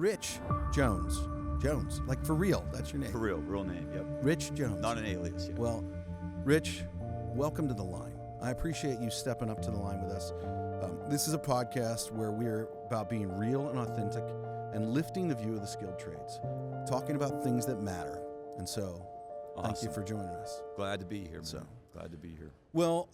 Rich Jones. Jones, like for real, that's your name. For real name, yep. Rich Jones. Not an alias, yeah. Well, Rich, welcome to The Line. I appreciate you stepping up to the line with us. This is a podcast where we're about being real and authentic and lifting the view of the skilled trades, talking about things that matter. And so, Thank you for joining us. Glad to be here, man. Glad to be here. Well,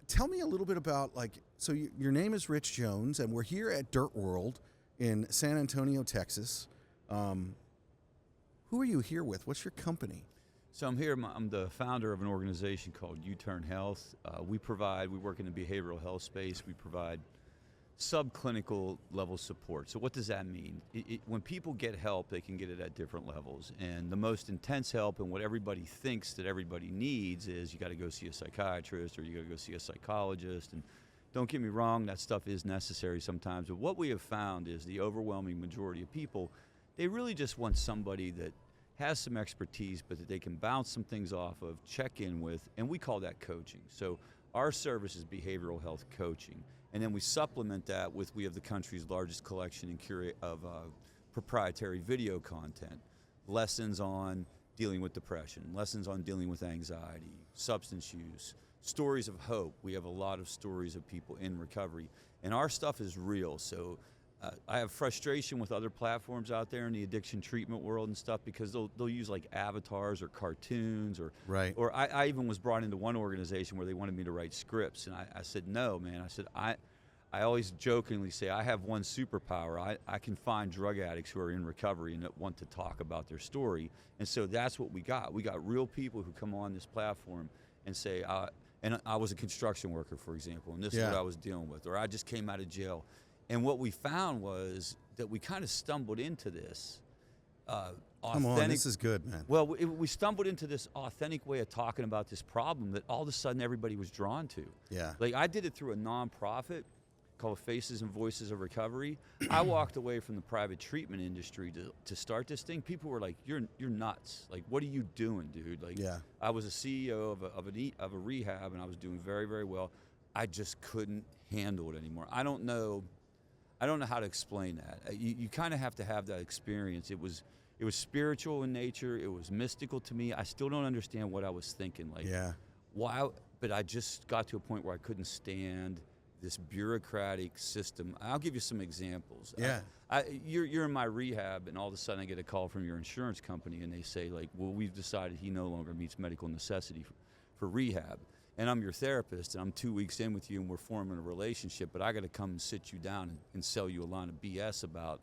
tell me a little bit about, so your name is Rich Jones, and we're here at Dirt World in San Antonio, Texas. Who are you here with? What's your company? So I'm here, I'm the founder of an organization called Youturn Health. We work in the behavioral health space. We provide subclinical level support. So what does that mean? When people get help, they can get it at different levels. And the most intense help and what everybody thinks that everybody needs is you got to go see a psychiatrist or you got to go see a psychologist. And don't get me wrong, that stuff is necessary sometimes. But what we have found is the overwhelming majority of people, they really just want somebody that has some expertise, but that they can bounce some things off of, check in with, and we call that coaching. So our service is behavioral health coaching. And then we supplement that with, we have the country's largest collection and curate of proprietary video content, lessons on dealing with depression, lessons on dealing with anxiety, substance use, stories of hope. We have a lot of stories of people in recovery, and our stuff is real. So I have frustration with other platforms out there in the addiction treatment world and stuff because they'll use like avatars or cartoons or right. Or I even was brought into one organization where they wanted me to write scripts, and I said no, man. I said I always jokingly say I have one superpower. I can find drug addicts who are in recovery and that want to talk about their story, and so that's what we got. We got real people who come on this platform and say, and I was a construction worker, for example, and this is what I was dealing with, or I just came out of jail. And what we found was that we kind of stumbled into this authentic. Come on, this is good, man. Well, we stumbled into this authentic way of talking about this problem that all of a sudden everybody was drawn to. Yeah. Like I did it through a nonprofit called Faces and Voices of Recovery. I walked away from the private treatment industry to start this thing. People were like, "You're nuts! Like, what are you doing, dude?" Like, I was a CEO of a rehab, and I was doing very, very well. I just couldn't handle it anymore. I don't know how to explain that. You kind of have to have that experience. It was spiritual in nature. It was mystical to me. I still don't understand what I was thinking. Like, why? But I just got to a point where I couldn't stand this bureaucratic system. I'll give you some examples. Yeah. You're in my rehab, and all of a sudden I get a call from your insurance company, and they say, like, well, we've decided he no longer meets medical necessity for rehab. And I'm your therapist, and I'm 2 weeks in with you, and we're forming a relationship, but I got to come and sit you down and sell you a line of BS about,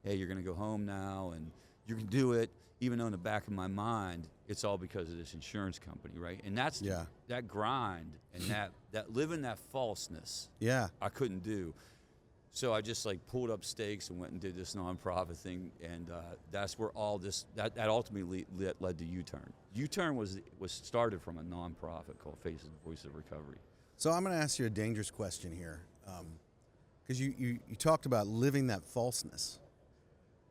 hey, you're going to go home now, and you can do it, even though in the back of my mind, it's all because of this insurance company, right? And that's that grind and that living that falseness. Yeah. I couldn't do. So I just like pulled up stakes and went and did this nonprofit thing, and that's where all this that ultimately led to Youturn. Youturn was started from a nonprofit called Faces and Voices of Recovery. So I'm going to ask you a dangerous question here, because you talked about living that falseness.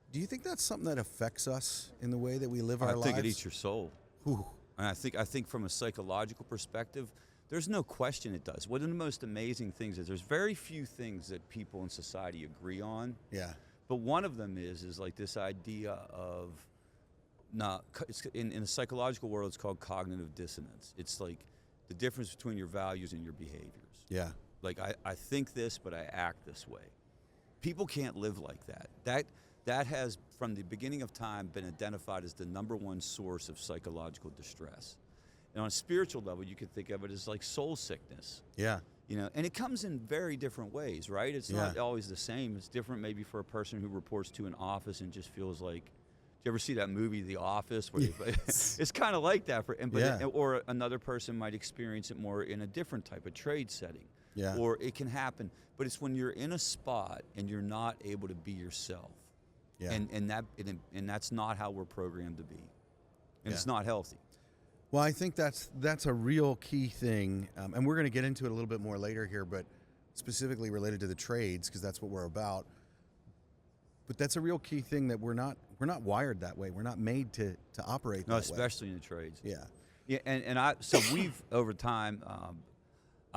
Do you think that's something that affects us in the way that we live our lives? I think it eats your soul. Ooh. And I think from a psychological perspective, there's no question it does. One of the most amazing things is there's very few things that people in society agree on. Yeah. But one of them is like this idea of, in the psychological world, it's called cognitive dissonance. It's like the difference between your values and your behaviors. Yeah. Like I think this, but I act this way. People can't live like that. That has, from the beginning of time, been identified as the #1 source of psychological distress. And on a spiritual level, you could think of it as like soul sickness. Yeah. You know, and it comes in very different ways, right? It's not always the same. It's different maybe for a person who reports to an office and just feels like, do you ever see that movie, The Office? Where it's kind of like that. Or another person might experience it more in a different type of trade setting. Yeah. Or it can happen. But it's when you're in a spot and you're not able to be yourself. Yeah. And that's not how we're programmed to be. And it's not healthy. Well, I think that's a real key thing, and we're going to get into it a little bit more later here, but specifically related to the trades, because that's what we're about. But that's a real key thing that we're not wired that way. We're not made to operate that way. No, especially in the trades. Yeah. Yeah, so we've over time.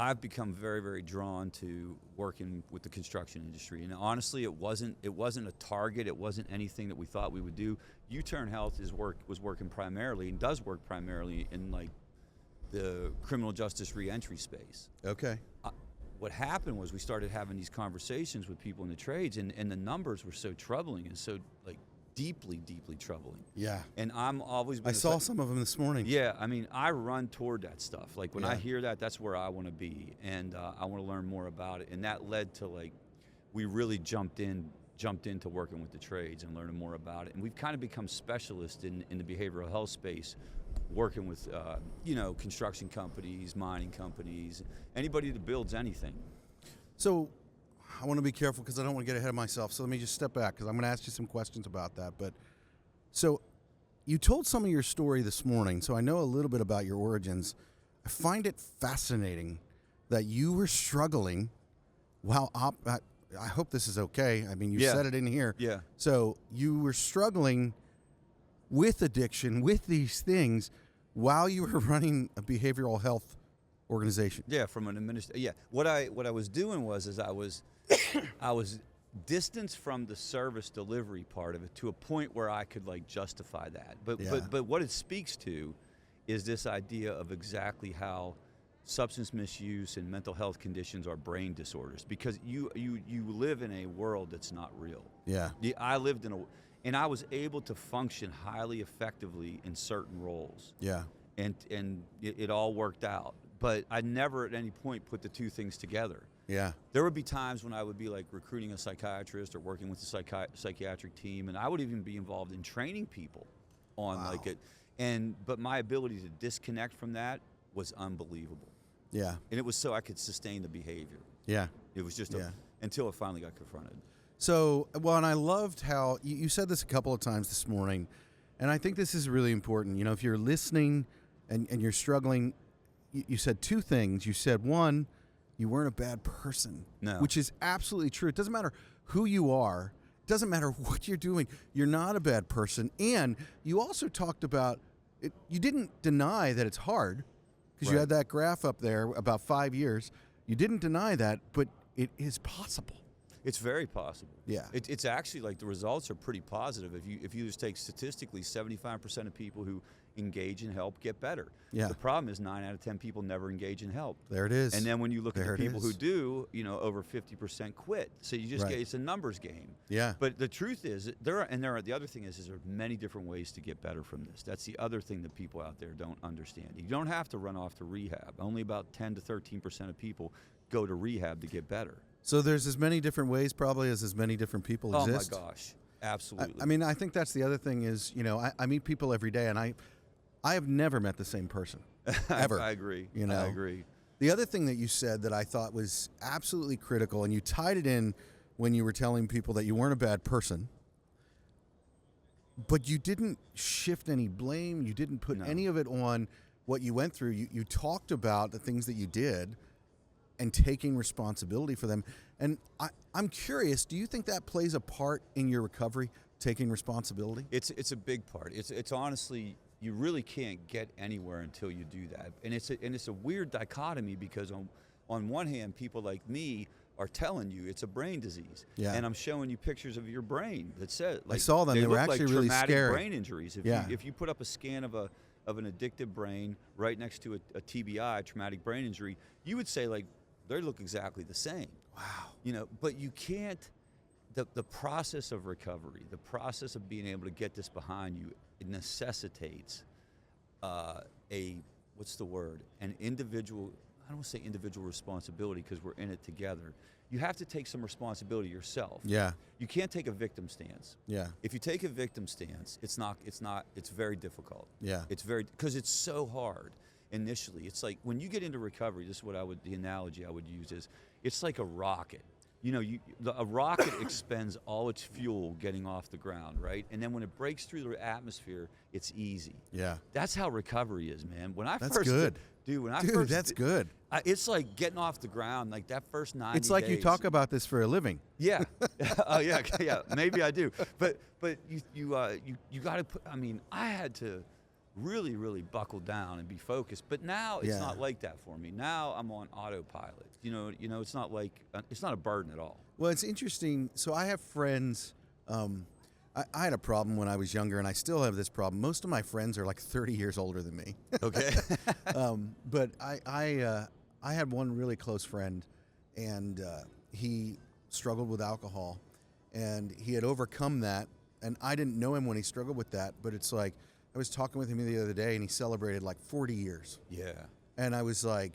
I've become very, very drawn to working with the construction industry. And honestly, it wasn't a target. It wasn't anything that we thought we would do. Youturn Health was working primarily and does work primarily in like the criminal justice reentry space. Okay. What happened was we started having these conversations with people in the trades, and the numbers were so troubling and so like deeply, deeply troubling. Yeah. And I'm always. I saw some of them this morning. Yeah, I mean, I run toward that stuff. Like when I Yeah. hear that, that's where I want to be, and I want to learn more about it. And that led to like, we really jumped into working with the trades and learning more about it. And we've kind of become specialists in the behavioral health space, working with construction companies, mining companies, anybody that builds anything. So I want to be careful because I don't want to get ahead of myself. So let me just step back because I'm going to ask you some questions about that. But so you told some of your story this morning, so I know a little bit about your origins. I find it fascinating that you were struggling while I hope this is okay. I mean, you Yeah. said it in here. Yeah. So you were struggling with addiction, with these things, while you were running a behavioral health organization. Yeah, from an Yeah, what I was doing was I was distanced from the service delivery part of it to a point where I could like justify that. But what it speaks to is this idea of exactly how substance misuse and mental health conditions are brain disorders, because you live in a world that's not real. Yeah. I lived in and I was able to function highly effectively in certain roles. Yeah. And it all worked out. But I never at any point put the two things together. Yeah. There would be times when I would be like recruiting a psychiatrist or working with a psychiatric team, and I would even be involved in training people on like it. But my ability to disconnect from that was unbelievable. Yeah. And it was so I could sustain the behavior. Yeah. It was just Yeah. until it finally got confronted. So, well, and I loved how you said this a couple of times this morning, and I think this is really important. You know, if you're listening and you're struggling, you said two things. You said, one, you weren't a bad person, No. which is absolutely true. It doesn't matter who you are. It doesn't matter what you're doing. You're not a bad person. And you also talked about it. You didn't deny that it's hard because you Right. had that graph up there about 5 years. You didn't deny that, but it is possible. It's very possible. Yeah. It's actually like the results are pretty positive. If you just take statistically, 75% of people who engage in help get better. Yeah. The problem is 9 out of 10 people never engage in help. There it is. And then when you look There at the it people is. who do, over 50% quit. So you just Right. it's a numbers game. Yeah. But the truth is, the other thing is there are many different ways to get better from this. That's the other thing that people out there don't understand. You don't have to run off to rehab. Only about 10 to 13% of people go to rehab to get better. So there's as many different ways probably as many different people exist. Oh my gosh, absolutely. I mean, I think that's the other thing is, I meet people every day, and I have never met the same person, ever. I agree. I agree. The other thing that you said that I thought was absolutely critical, and you tied it in when you were telling people that you weren't a bad person, but you didn't shift any blame. You didn't put No. any of it on what you went through. You talked about the things that you did and taking responsibility for them. And I'm curious, do you think that plays a part in your recovery, taking responsibility? It's a big part. It's honestly, you really can't get anywhere until you do that. And it's a weird dichotomy because on one hand, people like me are telling you it's a brain disease. Yeah. And I'm showing you pictures of your brain that said, like, I saw them. They were look actually like really traumatic scary. brain injuries. If you put up a scan of an addictive brain right next to a TBI, traumatic brain injury, you would say like they look exactly the same. Wow. But you can't. The process of recovery, the process of being able to get this behind you, it necessitates an individual. I don't want to say individual responsibility because we're in it together. You have to take some responsibility yourself. Yeah. You can't take a victim stance. Yeah. If you take a victim stance, it's very difficult. Yeah. Because it's so hard initially. It's like when you get into recovery, this is the analogy I would use is, it's like a rocket. A rocket expends all its fuel getting off the ground, right? And then when it breaks through the atmosphere, it's easy. Yeah. That's how recovery is, man. That's good. That's good. It's like getting off the ground, like that first 90 It's like days. you talk about this for a living. Yeah. Oh yeah. Maybe I do. But you got to put. I mean, I had to really, really buckle down and be focused. But now it's not like that for me. Now I'm on autopilot. It's not like it's not a burden at all. Well, it's interesting. So I have friends. I had a problem when I was younger, and I still have this problem. Most of my friends are like 30 years older than me. Okay. But I had one really close friend, and he struggled with alcohol, and he had overcome that. And I didn't know him when he struggled with that, but it's like I was talking with him the other day, and he celebrated like 40 years. Yeah. And I was like,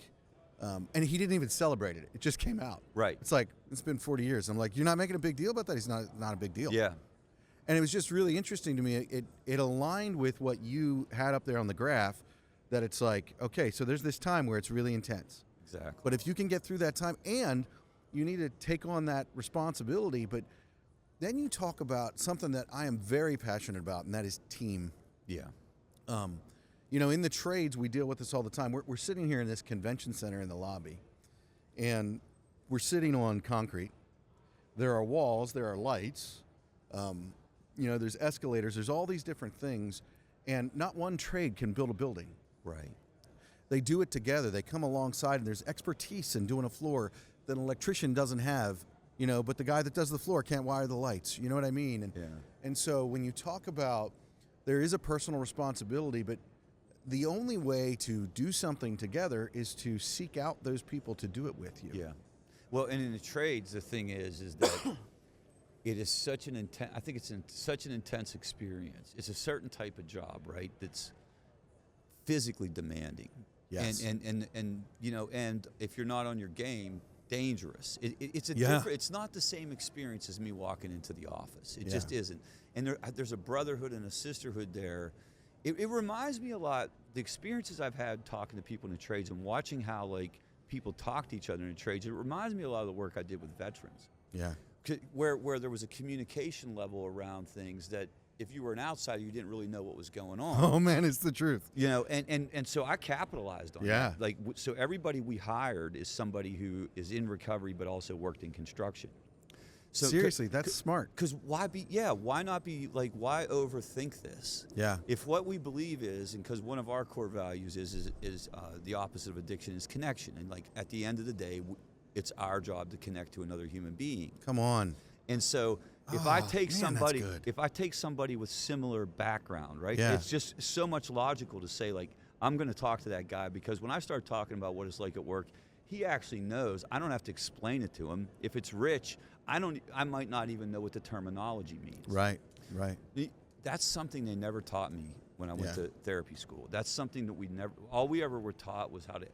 and he didn't even celebrate it. It just came out. Right. It's like, it's been 40 years. I'm like, you're not making a big deal about that? He's not a big deal. Yeah. And it was just really interesting to me. It aligned with what you had up there on the graph, that it's like, okay, so there's this time where it's really intense. Exactly. But if you can get through that time, and you need to take on that responsibility, but then you talk about something that I am very passionate about, and that is team. Yeah. In the trades, we deal with this all the time. We're sitting here in this convention center in the lobby, and we're sitting on concrete. There are walls, there are lights, there's escalators, there's all these different things, and not one trade can build a building. Right. They do it together. They come alongside, and there's expertise in doing a floor that an electrician doesn't have, but the guy that does the floor can't wire the lights. You know what I mean? And so when you talk about, there is a personal responsibility, but the only way to do something together is to seek out those people to do it with you. Yeah. Well, and in the trades, the thing is that it is such an intense. I think it's such an intense experience. It's a certain type of job, right? That's physically demanding. Yes. And and if you're not on your game, dangerous. It's a different. It's not the same experience as me walking into the office. It just isn't. And there's a brotherhood and a sisterhood there. It reminds me a lot, the experiences I've had talking to people in the trades and watching how like people talk to each other in the trades. It reminds me a lot of the work I did with veterans. Yeah. Where there was a communication level around things that if you were an outsider, you didn't really know what was going on. Oh man, it's the truth. And so I capitalized on that. Like, so everybody we hired is somebody who is in recovery but also worked in construction. So seriously, that's smart. Because why not be like, why overthink this? Yeah. If what we believe is, and because one of our core values is the opposite of addiction is connection, and like at the end of the day, it's our job to connect to another human being. Come on. And so if I take somebody with similar background, right? Yeah. It's just so much logical to say like, I'm going to talk to that guy, because when I start talking about what it's like at work, he actually knows. I don't have to explain it to him. If it's rich, I might not even know what the terminology means. Right. That's something they never taught me when I went to therapy school. That's something that all we ever were taught was how to,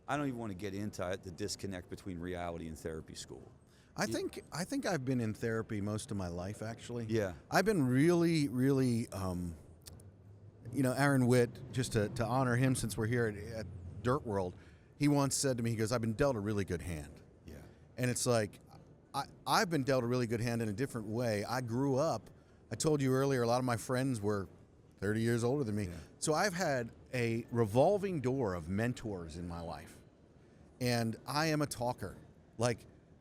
I don't even want to get into it, the disconnect between reality and therapy school. I think I've been in therapy most of my life, actually. Yeah. I've been really, really, Aaron Witt, just to honor him since we're here at Dirt World, he once said to me, he goes, I've been dealt a really good hand. Yeah. And it's like, I've been dealt a really good hand in a different way. I grew up, I told you earlier, a lot of my friends were 30 years older than me. Yeah. So I've had a revolving door of mentors in my life. And I am a talker. Like,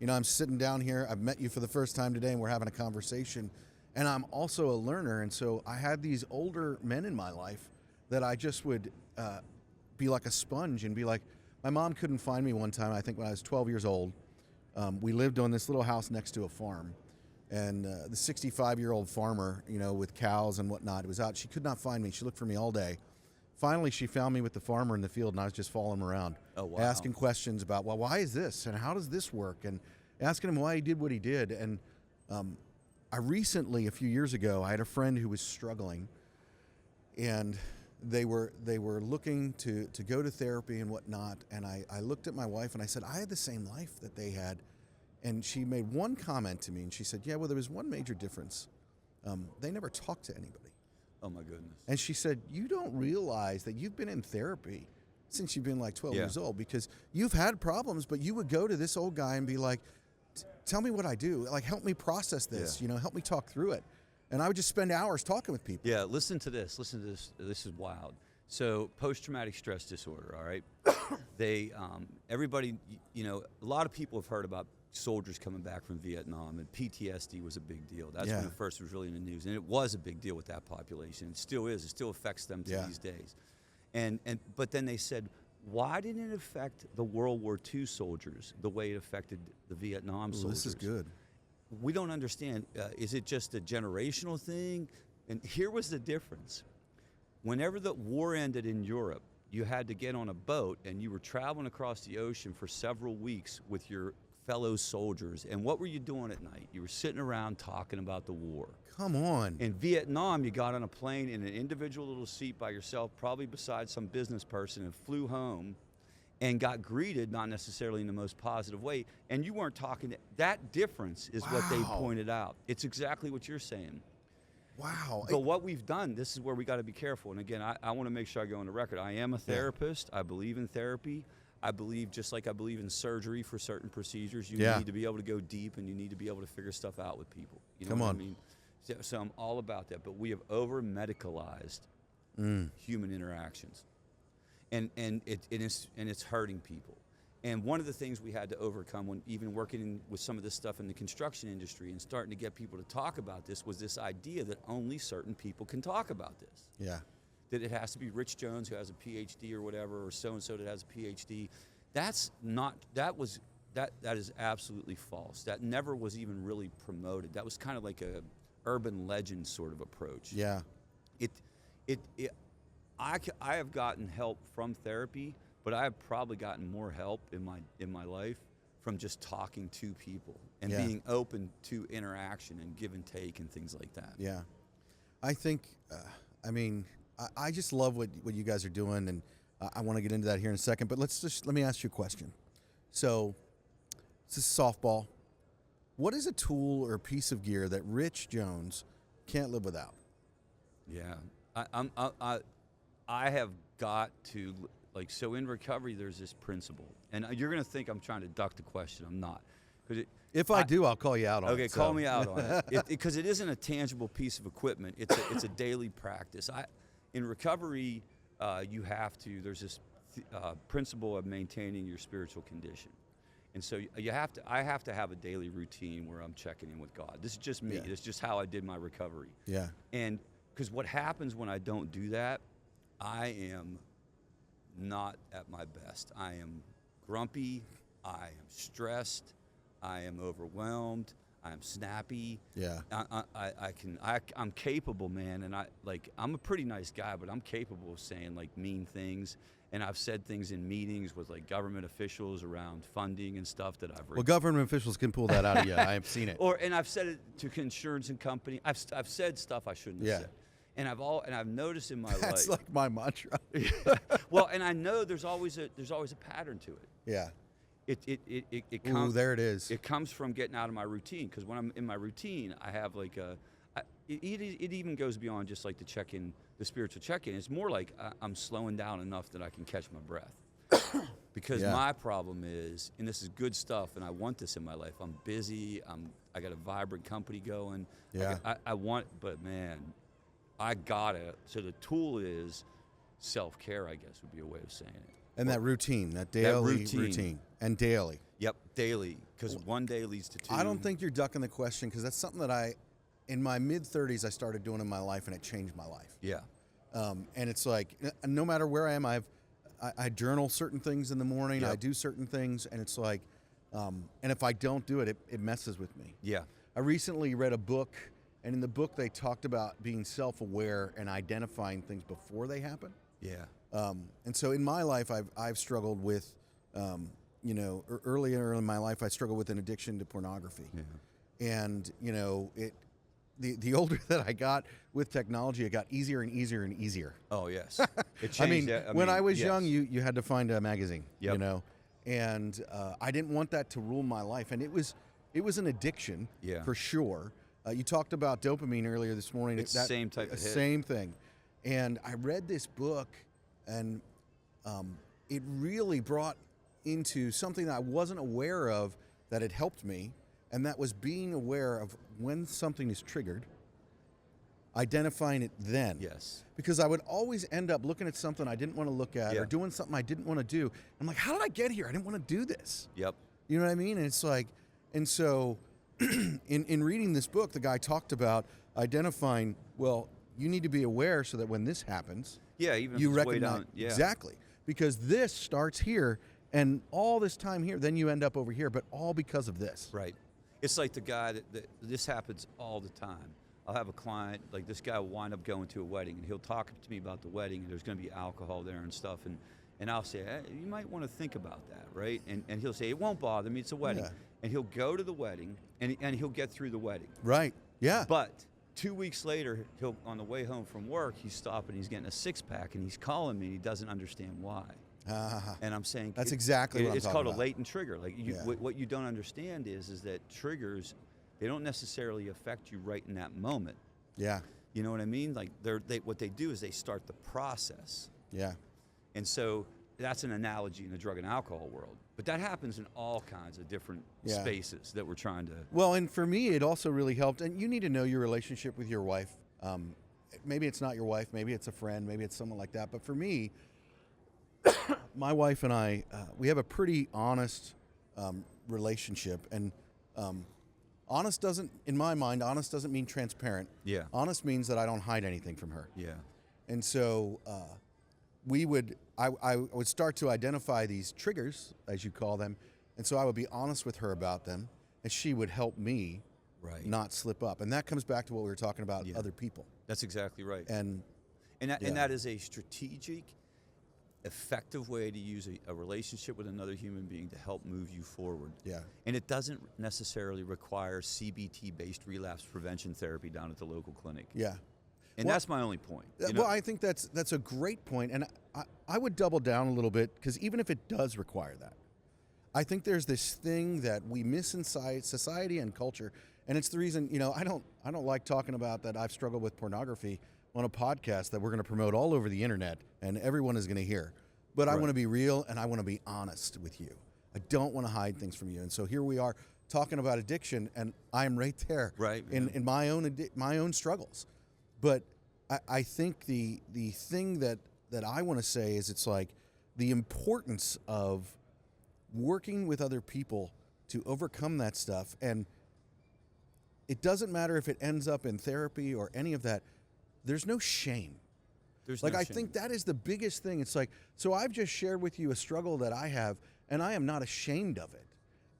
I'm sitting down here, I've met you for the first time today, and we're having a conversation. And I'm also a learner. And so I had these older men in my life that I just would be like a sponge and be like, my mom couldn't find me one time, I think when I was 12 years old. We lived on this little house next to a farm. And the 65-year-old farmer, with cows and whatnot, was out. She could not find me. She looked for me all day. Finally, she found me with the farmer in the field, and I was just following him around, asking questions about, well, why is this, and how does this work, and asking him why he did what he did. And I recently, a few years ago, I had a friend who was struggling, and they were looking to go to therapy and whatnot. And I looked at my wife and I said, I had the same life that they had. And she made one comment to me, and she said, yeah, well, there was one major difference. They never talked to anybody. Oh my goodness. And she said, you don't realize that you've been in therapy since you've been like 12 years old, because you've had problems, but you would go to this old guy and be like, tell me what I do. Like, help me process this, help me talk through it. And I would just spend hours talking with people. Yeah, listen to this. This is wild. So post-traumatic stress disorder, all right? Everybody, a lot of people have heard about soldiers coming back from Vietnam, and PTSD was a big deal. That's Yeah. when it first was really in the news, and it was a big deal with that population. It still is. It still affects them to Yeah. these days. But then they said, why didn't it affect the World War II soldiers the way it affected the Vietnam Ooh, soldiers? this is good. We don't understand. Is it just a generational thing? And here was the difference. Whenever the war ended in Europe, you had to get on a boat and you were traveling across the ocean for several weeks with your fellow soldiers. And what were you doing at night? You were sitting around talking about the war. Come on. In Vietnam, you got on a plane in an individual little seat by yourself, probably beside some business person, and flew home and got greeted, not necessarily in the most positive way. And you weren't talking. That difference is what they Wow. pointed out. It's exactly what you're saying. Wow. But what we've done, this is where we got to be careful. And again, I want to make sure I go on the record. I am a therapist. I believe in therapy. I believe, just like I believe in surgery for certain procedures, you Yeah. need to be able to go deep and you need to be able to figure stuff out with people. You know Come what on. I mean? So I'm all about that. But we have over-medicalized human interactions. And it's hurting people. And one of the things we had to overcome when even working with some of this stuff in the construction industry and starting to get people to talk about this was this idea that only certain people can talk about this. Yeah. That it has to be Rich Jones who has a PhD or whatever, or so-and-so that has a PhD. That is absolutely false. That never was even really promoted. That was kind of like a urban legend sort of approach. Yeah. I have gotten help from therapy, but I have probably gotten more help in my life from just talking to people and Yeah. being open to interaction and give and take and things like that. Yeah. I think, I just love what you guys are doing, and I want to get into that here in a second, but let me ask you a question. So, this is softball. What is a tool or a piece of gear that Rich Jones can't live without? Yeah, I have got to, so in recovery, there's this principle, and you're going to think I'm trying to duck the question. I'm not. If I do, I'll call you out on it. Okay, call me out on it. Because it isn't a tangible piece of equipment. It's a daily practice. In recovery, there's this principle of maintaining your spiritual condition. And so I have to have a daily routine where I'm checking in with God. This is just me. Yeah. It's just how I did my recovery. Yeah. And because what happens when I don't do that, I am not at my best. I am grumpy. I am stressed. I am overwhelmed. I am snappy. Yeah. I'm capable, man, and I'm a pretty nice guy, but I'm capable of saying mean things. And I've said things in meetings with government officials around funding and stuff that I've. Well, government officials can pull that out of you. I have seen it. And I've said it to insurance and company. I've said stuff I shouldn't have said. And I've noticed in my life. That's like my mantra. Well, and I know there's always a pattern to it. Yeah. It comes. Ooh, there it is. It comes from getting out of my routine, because when I'm in my routine, I have it even goes beyond just the check-in, the spiritual check-in. It's more like I'm slowing down enough that I can catch my breath. Because my problem is, and this is good stuff, and I want this in my life. I'm busy. I got a vibrant company going. Yeah. But man, I got it. So the tool is self-care, I guess would be a way of saying it. And that routine, that daily routine. And daily. Yep, daily, because one day leads to two. I don't think you're ducking the question, because that's something that in my mid-30s, I started doing in my life, and it changed my life. Yeah. And it's no matter where I am, I journal certain things in the morning. Yep. I do certain things, and it's and if I don't do it, it messes with me. Yeah. I recently read a book, and in the book they talked about being self-aware and identifying things before they happen. Yeah. And so in my life, I've struggled with, earlier in my life, I struggled with an addiction to pornography. Yeah. And, the older that I got with technology, it got easier and easier and easier. Oh, yes. It changed. When I was yes. young, you had to find a magazine, Yep. and I didn't want that to rule my life. And it was an addiction, for sure. You talked about dopamine earlier this morning. It's the same type of hit. Same thing. And I read this book, and it really brought into something that I wasn't aware of that had helped me, and that was being aware of when something is triggered, identifying it then. Yes. Because I would always end up looking at something I didn't want to look at, or doing something I didn't want to do. I'm like, how did I get here? I didn't want to do this. Yep. You know what I mean? And it's And so in reading this book, the guy talked about identifying, well, you need to be aware so that when this happens, Yeah, even if you it's way recognize down. Yeah. exactly, because this starts here and all this time here, then you end up over here, but all because of this. Right. It's like the guy that this happens all the time. I'll have a client, like this guy will wind up going to a wedding, and he'll talk to me about the wedding, and there's going to be alcohol there and stuff, and I'll say, hey, you might want to think about that, right? And he'll say, it won't bother me, it's a wedding. Yeah. And he'll go to the wedding, and he'll get through the wedding. Right. Yeah. But 2 weeks later, he'll on the way home from work, he's stopping, he's getting a six-pack, and he's calling me, and he doesn't understand why. And I'm saying that's exactly what I'm it's talking called about. a latent trigger. Like Yeah. what you don't understand is that triggers, they don't necessarily affect you right in that moment. Yeah. You know what I mean? Like what they do is they start the process. Yeah. And so that's an analogy in the drug and alcohol world. But that happens in all kinds of different Yeah. spaces that we're trying to. Well, and for me, it also really helped. And you need to know your relationship with your wife. Maybe it's not your wife, maybe it's a friend, maybe it's someone like that. But for me, my wife and I, we have a pretty honest relationship. And honest doesn't, in my mind, honest doesn't mean transparent. Yeah. Honest means that I don't hide anything from her. Yeah. And so I would start to identify these triggers, as you call them. And so I would be honest with her about them, and she would help me Right. not slip up. And that comes back to what we were talking about, Yeah. other people. That's exactly right. And that is a strategic, effective way to use a relationship with another human being to help move you forward. yeah, And it doesn't necessarily require CBT-based relapse prevention therapy down at the local clinic. yeah. And Well, that's my only point. You know? Well, I think that's a great point. And I would double down a little bit, because even if it does require that, I think there's this thing that we miss inside society and culture. And it's the reason, I don't like talking about that I've struggled with pornography on a podcast that we're going to promote all over the internet and everyone is going to hear. But I Right. want to be real and I want to be honest with you. I don't want to hide things from you. And so here we are talking about addiction, and I'm right there Right, in my own struggles. But I think the thing that I want to say is, it's like the importance of working with other people to overcome that stuff. And it doesn't matter if it ends up in therapy or any of that. There's no shame. There's Like, no I shame. think that is the biggest thing. It's like, so I've just shared with you a struggle that I have, and I am not ashamed of it.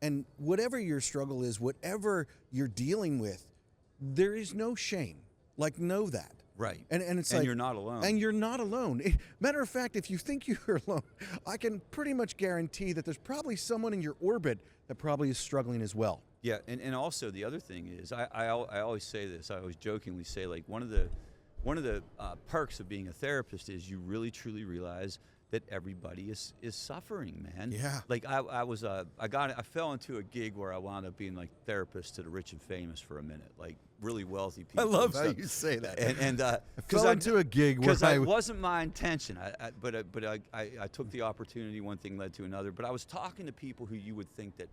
And whatever your struggle is, whatever you're dealing with, there is no shame. Like, know that. Right. And it's And like, you're not alone. And you're not alone. Matter of fact, if you think you're alone, I can pretty much guarantee that there's probably someone in your orbit that probably is struggling as well. Yeah, and also the other thing is, I always say this. I always jokingly say, like, one of the perks of being a therapist is you really truly realize that everybody is suffering, man. Yeah. Like I fell into a gig where I wound up being like therapist to the rich and famous for a minute, like really wealthy people. I love and how stuff. you say that. And I fell into a gig where because it wasn't my intention. But I took the opportunity. One thing led to another. But I was talking to people who you would think that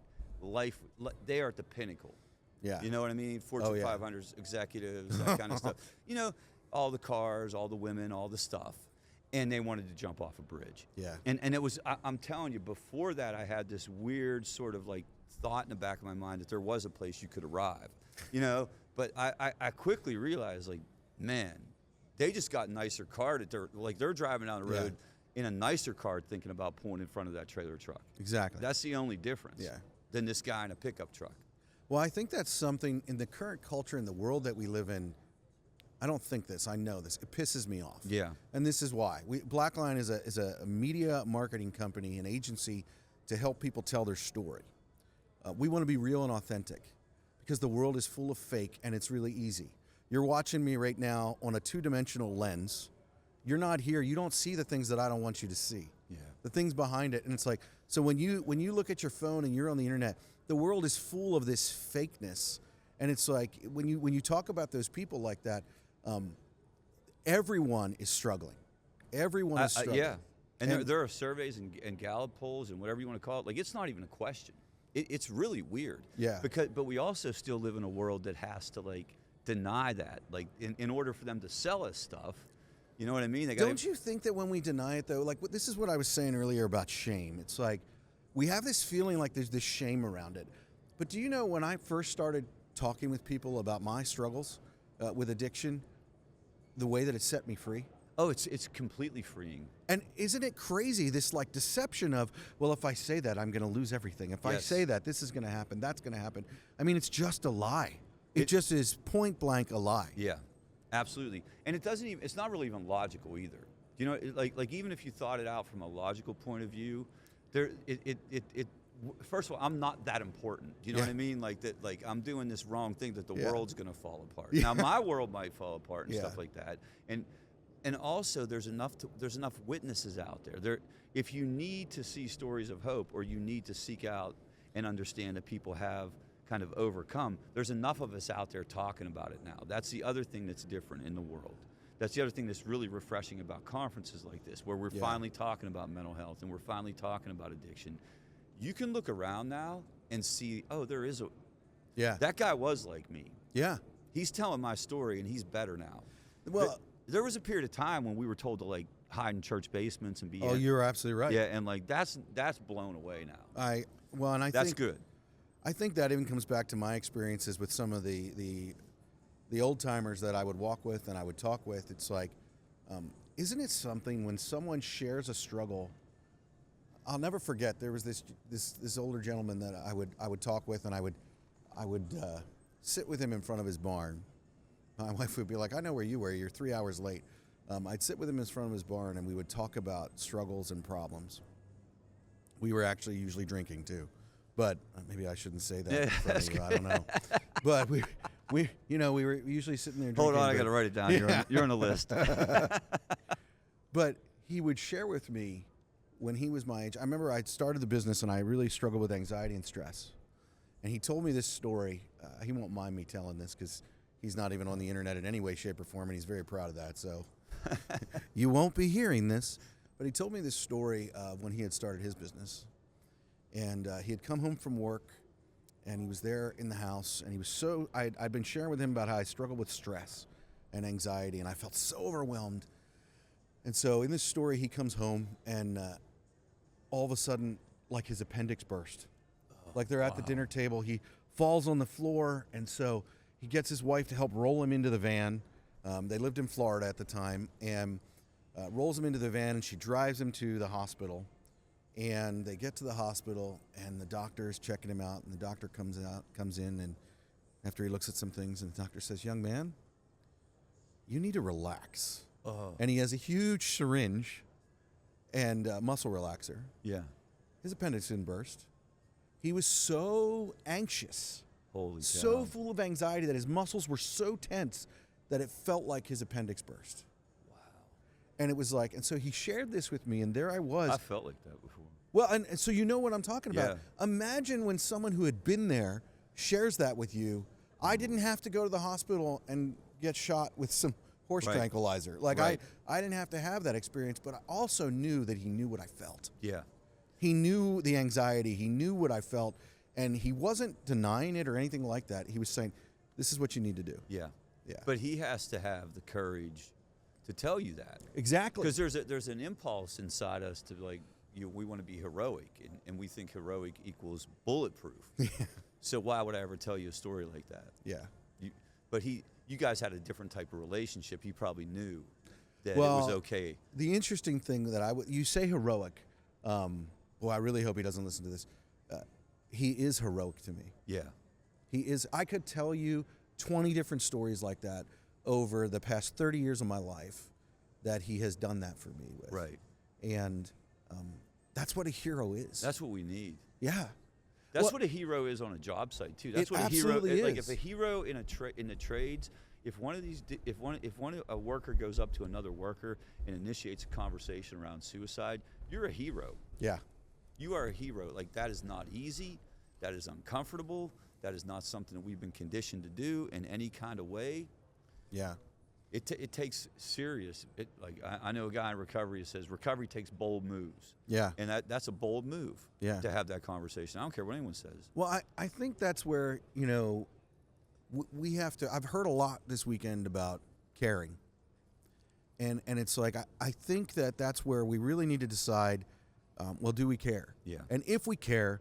they are at the pinnacle. Yeah. You know what I mean? Fortune Oh, yeah. 500 executives, that kind of stuff. All the cars, all the women, all the stuff. And they wanted to jump off a bridge. Yeah. And it was, I'm telling you, before that, I had this weird sort of like thought in the back of my mind that there was a place you could arrive, But I quickly realized, like, man, they just got a nicer car that they're driving down the road in a nicer car thinking about pulling in front of that trailer truck. Exactly. That's the only difference. Yeah. Than this guy in a pickup truck. Well, I think that's something in the current culture, in the world that we live in. I don't think this. I know this. It pisses me off. Yeah. And this is why. Blackline is a media marketing company, an agency to help people tell their story. We want to be real and authentic, because the world is full of fake, and it's really easy. You're watching me right now on a two-dimensional lens. You're not here. You don't see the things that I don't want you to see. Yeah. The things behind it. And it's like, so when you look at your phone and you're on the internet, the world is full of this fakeness. And it's like, when you talk about those people like that, everyone is struggling. Everyone is struggling. Yeah. And there are surveys and Gallup polls and whatever you want to call it. Like, it's not even a question. It's really weird. Yeah. But we also still live in a world that has to, like, deny that. Like, in order for them to sell us stuff, you know what I mean? Don't you think that when we deny it, though, like, this is what I was saying earlier about shame. It's like, we have this feeling like there's this shame around it. But do you know, when I first started talking with people about my struggles with addiction, the way that it set me free? Oh, it's completely freeing. And isn't it crazy, this like deception of, well, if I say that, I'm going to lose everything. If I Yes. say that, this is going to happen, that's going to happen. I mean, it's just a lie. It just is point blank a lie. Yeah, absolutely. And it's not really even logical either. You know, like even if you thought it out from a logical point of view, first of all, I'm not that important. Do you know what I mean? Like that, like I'm doing this wrong thing that the world's going to fall apart. Yeah. Now my world might fall apart and Yeah. stuff like that. And also there's enough witnesses out there. If you need to see stories of hope, or you need to seek out and understand that people have kind of overcome, there's enough of us out there talking about it now. That's the other thing that's different in the world. That's the other thing that's really refreshing about conferences like this, where we're finally talking about mental health and we're finally talking about addiction. You can look around now and see, oh, that guy was like me. Yeah. He's telling my story and he's better now. Well, there was a period of time when we were told to like hide in church basements and be. oh, you're absolutely right. Yeah, and like that's blown away now. I That's think good. I think that even comes back to my experiences with some of the old timers that I would walk with and I would talk with. It's like, isn't it something when someone shares a struggle? I'll never forget. There was this older gentleman that I would talk with, and I would sit with him in front of his barn. My wife would be like, "I know where you were. You're 3 hours late." I'd sit with him in front of his barn, and we would talk about struggles and problems. We were actually usually drinking too, but maybe I shouldn't say that in front of you. I don't know. But we were usually sitting there drinking. Hold on, I got to write it down. You're on the list. But he would share with me when he was my age. I remember I'd started the business and I really struggled with anxiety and stress. And he told me this story. He won't mind me telling this because he's not even on the internet in any way, shape, or form, and he's very proud of that. So you won't be hearing this. But he told me this story of when he had started his business. And he had come home from work, and he was there in the house, and he was I'd been sharing with him about how I struggled with stress and anxiety, and I felt so overwhelmed. And so in this story, he comes home, and all of a sudden, like his appendix burst. Like they're at the dinner table, he falls on the floor, and so he gets his wife to help roll him into the van. They lived in Florida at the time, and rolls him into the van, and she drives him to the hospital. And they get to the hospital, and the doctor is checking him out, and the doctor comes in, and after he looks at some things, and the doctor says, "Young man, you need to relax." And he has a huge syringe and muscle relaxer. Yeah. His appendix didn't burst. He was so anxious, Holy cow. so full of anxiety that his muscles were so tense that it felt like his appendix burst. Wow. And it was like, and so he shared this with me, and there I was. I felt like that before. Well, and so you know what I'm talking about. Yeah. Imagine when someone who had been there shares that with you. I didn't have to go to the hospital and get shot with some horse tranquilizer. Like Right. I didn't have to have that experience, but I also knew that he knew what I felt. Yeah. He knew the anxiety. He knew what I felt, and he wasn't denying it or anything like that. He was saying, "This is what you need to do." Yeah. Yeah. But he has to have the courage to tell you that. Exactly. Because there's an impulse inside us to like, we want to be heroic, and we think heroic equals bulletproof. So why would I ever tell you a story like that? Yeah. But you guys had a different type of relationship. He probably knew that Well, it was okay. The interesting thing that you say heroic. Well, I really hope he doesn't listen to this. He is heroic to me. Yeah. He is. I could tell you 20 different stories like that over the past 30 years of my life that he has done that for me with. Right. And that's what a hero is. That's what we need. Yeah. That's what a hero is on a job site too. That's It what a hero absolutely like. is. If a hero in the trades, if a worker goes up to another worker and initiates a conversation around suicide, you're a hero. Yeah. You are a hero. Like, that is not easy. That is uncomfortable. That is not something that we've been conditioned to do in any kind of way. Yeah. It takes serious. I know a guy in recovery who says recovery takes bold moves. Yeah. And that's a bold move. Yeah. To have that conversation. I don't care what anyone says. Well, I think that's where, we have to. I've heard a lot this weekend about caring. And it's like, I think that's where we really need to decide, well, do we care? Yeah. And if we care,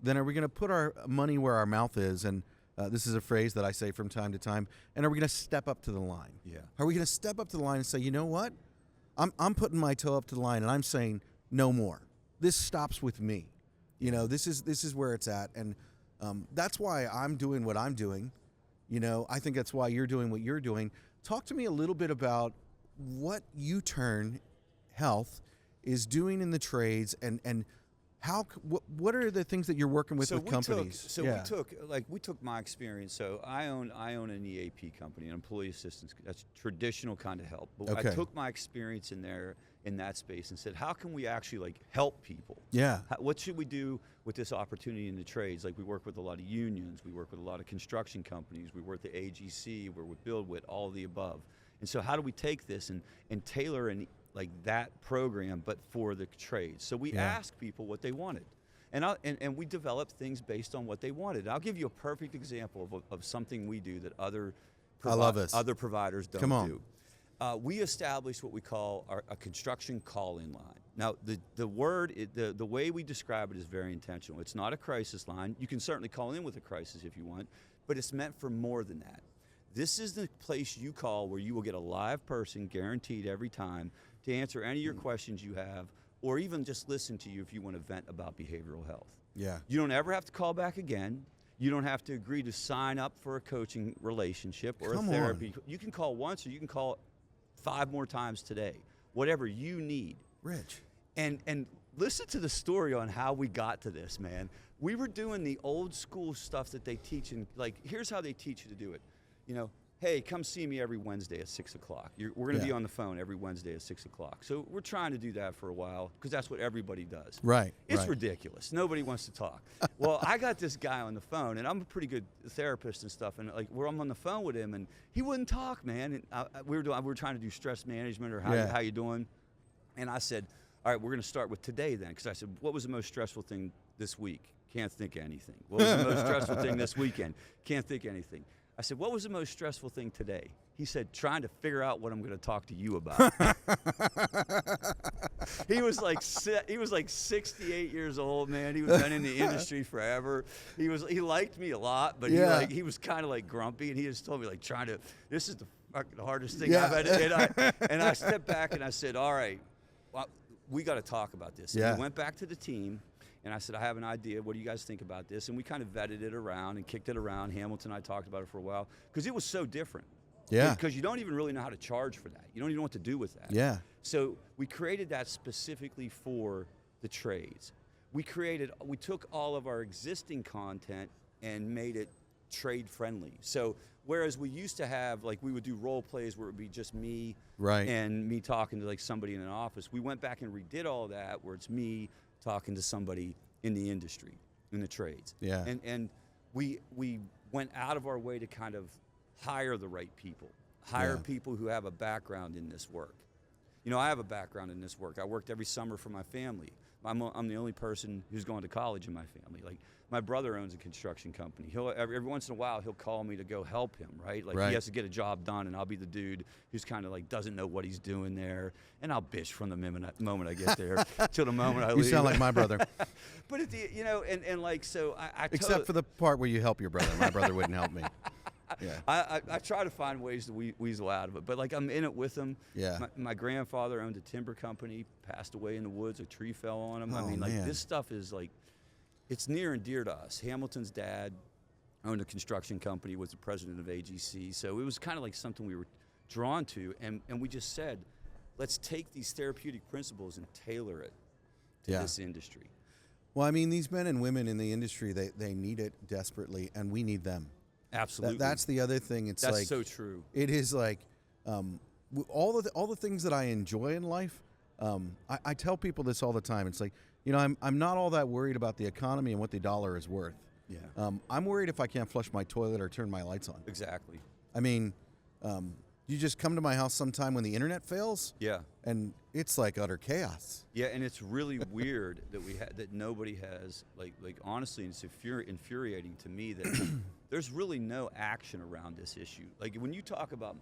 then are we going to put our money where our mouth is? And this is a phrase that I say from time to time. And are we going to step up to the line? Yeah. Are we going to step up to the line and say, you know what? I'm putting my toe up to the line, and I'm saying no more. This stops with me. You know, this is where it's at, and that's why I'm doing what I'm doing. You know, I think that's why you're doing what you're doing. Talk to me a little bit about what Youturn Health is doing in the trades, and how what are the things that you're working with companies? We took my experience. So I own an EAP company, an employee assistance. That's traditional kind of help. But Okay. I took my experience in that space and said, how can we actually help people? Yeah. What should we do with this opportunity in the trades? Like, we work with a lot of unions, we work with a lot of construction companies, we work with the AGC, we're with BuildWit, all of the above. And so how do we take this and tailor that program, but for the trades? So we asked people what they wanted. And we developed things based on what they wanted. I'll give you a perfect example of something we do that other providers don't do. We established what we call a construction call-in line. Now, the way we describe it is very intentional. It's not a crisis line. You can certainly call in with a crisis if you want, but it's meant for more than that. This is the place you call where you will get a live person guaranteed every time to answer any of your questions you have, or even just listen to you if you want to vent about behavioral health. Yeah. You don't ever have to call back again. You don't have to agree to sign up for a coaching relationship or a therapy. You can call once, or you can call 5 more times today, whatever you need. Rich. And listen to the story on how we got to this, man. We were doing the old school stuff that they teach, and here's how they teach you to do it. You know, hey, come see me every Wednesday at 6 o'clock. We're going to be on the phone every Wednesday at 6 o'clock. So we're trying to do that for a while because that's what everybody does. Right. It's ridiculous. Nobody wants to talk. Well, I got this guy on the phone, and I'm a pretty good therapist and stuff. And I'm on the phone with him, and he wouldn't talk, man. And we were trying to do stress management or how you doing. And I said, all right, we're going to start with today then, because I said, what was the most stressful thing this week? Can't think of anything. What was the most stressful thing this weekend? Can't think of anything. I said, what was the most stressful thing today? He said, trying to figure out what I'm going to talk to you about. He was like 68 years old, man. He was been in the industry forever. He liked me a lot, but he was kind of grumpy, and he just told me this is the fucking hardest thing I've had. And I stepped back and I said, all right, well, we got to talk about this. And we went back to the team. And I said, I have an idea. What do you guys think about this? And we kind of vetted it around and kicked it around. Hamilton and I talked about it for a while because it was so different. Yeah. Because you don't even really know how to charge for that. You don't even know what to do with that. Yeah. So we created that specifically for the trades. We took all of our existing content and made it trade friendly. So whereas we used to have, we would do role plays where it would be just me and me talking to somebody in an office, we went back and redid all that where it's me talking to somebody in the industry, in the trades. Yeah. And we went out of our way to kind of hire the right people, people who have a background in this work. You know, I have a background in this work. I worked every summer for my family. I'm the only person who's gone to college in my family. My brother owns a construction company. Every once in a while he'll call me to go help him, right? He has to get a job done, and I'll be the dude who's kind of doesn't know what he's doing there, and I'll bitch from the moment I get there till the moment I leave. You sound like my brother. But at the, so I except for the part where you help your brother. My brother wouldn't help me. Yeah. I try to find ways to weasel out of it, but I'm in it with him. Yeah. My grandfather owned a timber company, passed away in the woods. A tree fell on him. Oh, this stuff is it's near and dear to us. Hamilton's dad owned a construction company, was the president of AGC, so it was kind of something we were drawn to, and we just said, let's take these therapeutic principles and tailor it to this industry. Well, I mean, these men and women in the industry, they need it desperately, and we need them. Absolutely. That's the other thing. That's so true. It is all the things that I enjoy in life. I tell people this all the time. It's I'm not all that worried about the economy and what the dollar is worth. Yeah. I'm worried if I can't flush my toilet or turn my lights on. Exactly. I mean, you just come to my house sometime when the internet fails. Yeah. And it's utter chaos. Yeah, and it's really weird that nobody has honestly, it's infuriating to me that there's really no action around this issue. When you talk about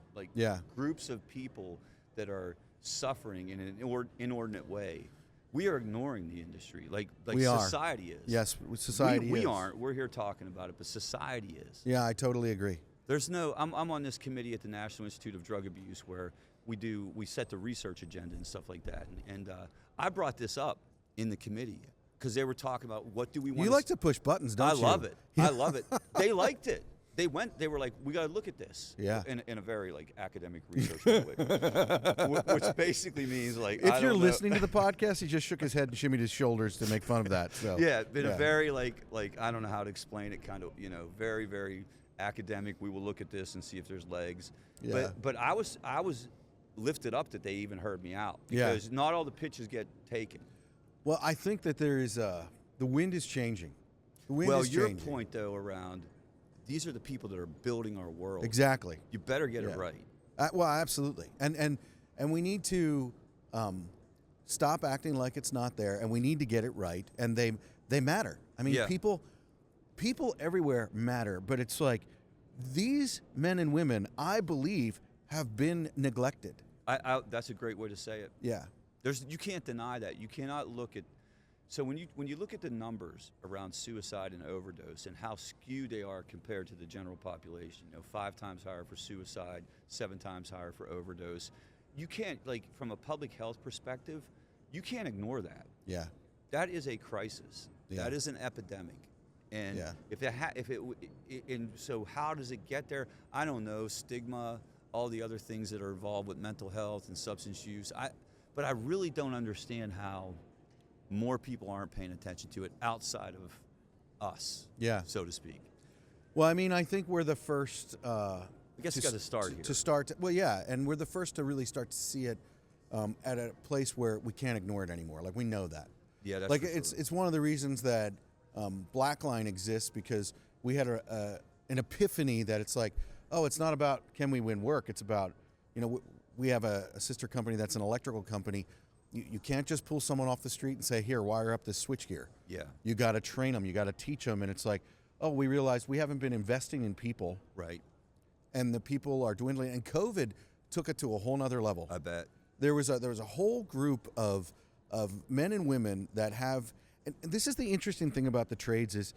groups of people that are suffering in an inordinate way, we are ignoring the industry, like We are. society is. Yes, society we is. aren't. We're here talking about it, but society is. Yeah, I totally agree. There's no. I'm on this committee at the National Institute of Drug Abuse where we set the research agenda and stuff like that, and I brought this up in the committee because they were talking about what do we want. You like to push buttons, don't you? I love it. I love it. They liked it. They were like, we got to look at this. Yeah. In a very like academic research way, which basically means like. If you're listening to the podcast, he just shook his head and shimmied his shoulders to make fun of that. So yeah, been a very like I don't know how to explain it. Kind of very very academic. We will look at this and see if there's legs. Yeah. But I was lifted up that they even heard me out because not all the pitches get taken. Well, I think that there is the wind is changing. The wind Well, is your changing. point though around these are the people that are building our world. Exactly. You better get it right. Well, absolutely. And we need to stop acting like it's not there, and we need to get it right. And they matter. I mean, people everywhere matter, but it's like these men and women, I believe, have been neglected. That's a great way to say it. Yeah. You can't deny that. You cannot look at. So when you look at the numbers around suicide and overdose and how skewed they are compared to the general population, 5 times higher for suicide, 7 times higher for overdose, you can't, like, from a public health perspective, you can't ignore that. Yeah. That is a crisis. Yeah. That is an epidemic. And so how does it get there? I don't know. Stigma, all the other things that are involved with mental health and substance use. But I really don't understand how more people aren't paying attention to it outside of us, so to speak. Well, I mean, I think we're the first. I guess it's got to start here. To start, and we're the first to really start to see it at a place where we can't ignore it anymore. Like, we know that. Yeah, that's like for sure. It's one of the reasons that Blackline exists, because we had an epiphany that it's like, oh, it's not about can we win work. It's about, we have a sister company that's an electrical company. You can't just pull someone off the street and say, here, wire up this switchgear. Yeah. You got to train them. You got to teach them. And it's like, oh, we realized we haven't been investing in people. Right. And the people are dwindling. And COVID took it to a whole nother level. I bet. There was a whole group of men and women that have, and this is the interesting thing about the trades is,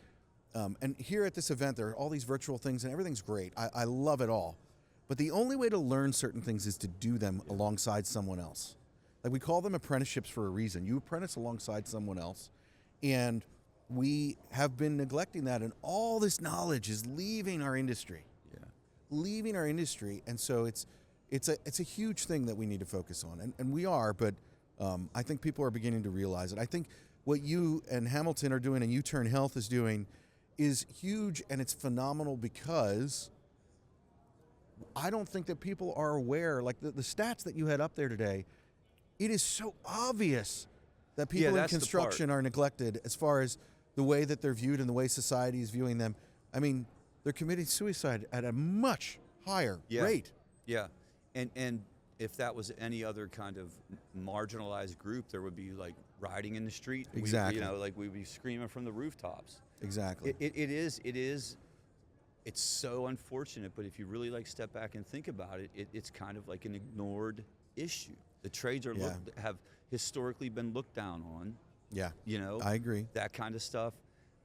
and here at this event, there are all these virtual things and everything's great. I love it all. But the only way to learn certain things is to do them alongside someone else. Like, we call them apprenticeships for a reason. You apprentice alongside someone else. And we have been neglecting that, and all this knowledge is leaving our industry. Yeah. Leaving our industry. And so it's a huge thing that we need to focus on. And we are, but I think people are beginning to realize it. I think what you and Hamilton are doing and Youturn Health is doing is huge, and it's phenomenal because I don't think that people are aware, like the stats that you had up there today, it is so obvious that people in construction are neglected as far as the way that they're viewed and the way society is viewing them. I mean, they're committing suicide at a much higher rate. Yeah, and if that was any other kind of marginalized group, there would be like rioting in the street. Exactly. We'd be screaming from the rooftops. Exactly. It's so unfortunate, but if you really step back and think about it, it's kind of like an ignored issue. The trades have historically been looked down on. Yeah. I agree. That kind of stuff.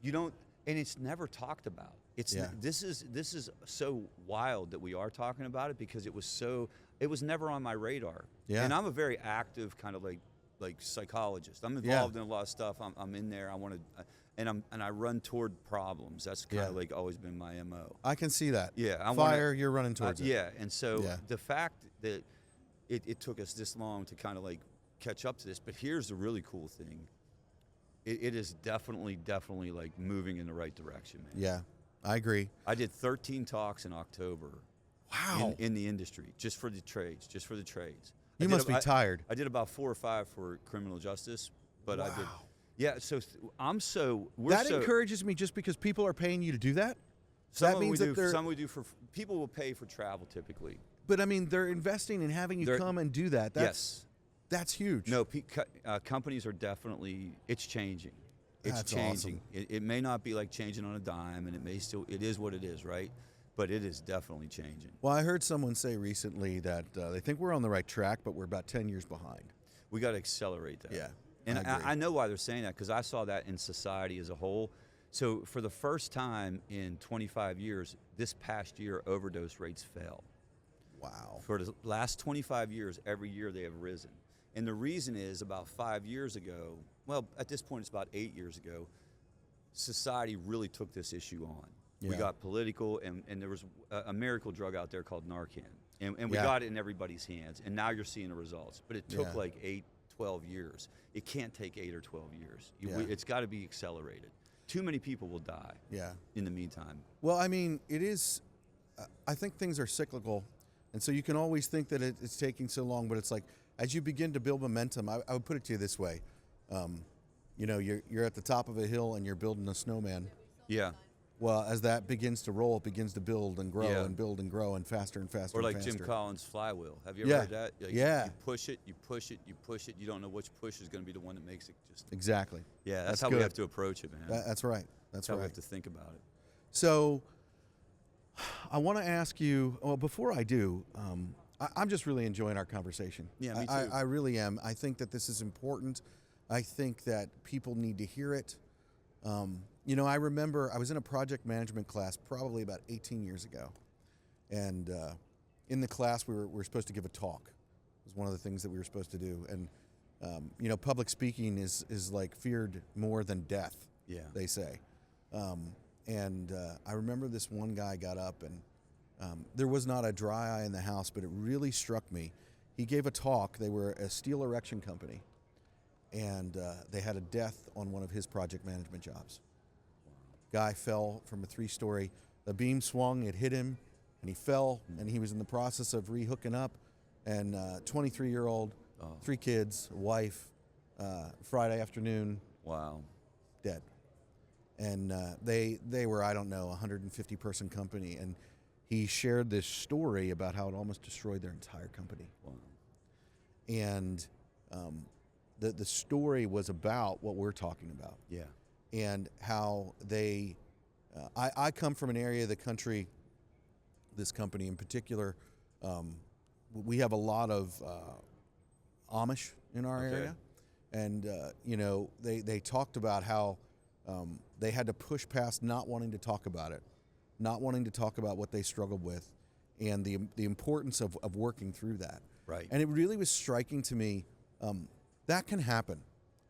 And it's never talked about. This is so wild that we are talking about it because it was never on my radar. Yeah. And I'm a very active kind of like psychologist. I'm involved in a lot of stuff. I'm in there. I want to, and I run toward problems. That's kind of like always been my MO. I can see that. Yeah. You're running towards it. Yeah. And so the fact that it took us this long to kind of like catch up to this, but here's the really cool thing. It is definitely like moving in the right direction, man. Yeah, I agree. I did 13 talks in October. Wow. In the industry, just for the trades. You must be tired. I did about 4 or 5 for criminal justice, but I did. Yeah, that encourages me just because people are paying you to do that. Some we do for people will pay for travel typically. But I mean, they're investing in having you come and do that. That's huge. No, companies are definitely. It's changing. It's changing. Awesome. It may not be like changing on a dime, and it is what it is, right? But it is definitely changing. Well, I heard someone say recently that they think we're on the right track, but we're about 10 years behind. We got to accelerate that. Yeah. And I agree. I know why they're saying that, because I saw that in society as a whole. So for the first time in 25 years, this past year, overdose rates fell. Wow. For the last 25 years, every year they have risen. And the reason is, about 5 years ago, well, at this point it's about 8 years ago, society really took this issue on. Yeah. We got political, and there was a miracle drug out there called Narcan. And we Yeah. got it in everybody's hands. And now you're seeing the results. But it took Yeah. like 8, 12 years. It can't take 8 or 12 years. Yeah. It's got to be accelerated. Too many people will die Yeah. in the meantime. Well, I mean, it is. I think things are cyclical, and so you can always think that it's taking so long. But it's like, as you begin to build momentum, I would put it to you this way: you know, you're at the top of a hill and you're building a snowman. Yeah. Well, as that begins to roll, it begins to build and grow Yeah. and build and grow and faster and faster. Or like and Jim faster. Collins' flywheel. Have you ever Yeah. heard that? Like, Yeah. You push it, you push it, you push it. You don't know which push is going to be the one that makes it just. Exactly. Yeah, that's That's how we good. have to approach it, man. That's right. That's That's how we right. have to think about it. So, I want to ask you. Well, before I do, I'm just really enjoying our conversation. Yeah, me too. I really am. I think that this is important. I think that people need to hear it. You know, I remember I was in a project management class probably about 18 years ago, and in the class we were supposed to give a talk. It was one of the things that we were supposed to do, and you know, public speaking is like feared more than death. Yeah. They say. And I remember this one guy got up, and there was not a dry eye in the house, but it really struck me. He gave a talk. They were a steel erection company, and they had a death on one of his project management jobs. Guy fell from a 3-story. The beam swung, it hit him, and he fell, and he was in the process of rehooking up. And 23-year-old, 3 kids, wife, Friday afternoon, Wow. dead. And they were, I don't know, a 150-person company, and he shared this story about how it almost destroyed their entire company. Wow. And the story was about what we're talking about, Yeah. and how they. I come from an area of the country. This company in particular, we have a lot of Amish in our Okay. area, and you know, they talked about how they had to push past not wanting to talk about it, not wanting to talk about what they struggled with, and the importance of working through that. Right. And it really was striking to me. That can happen.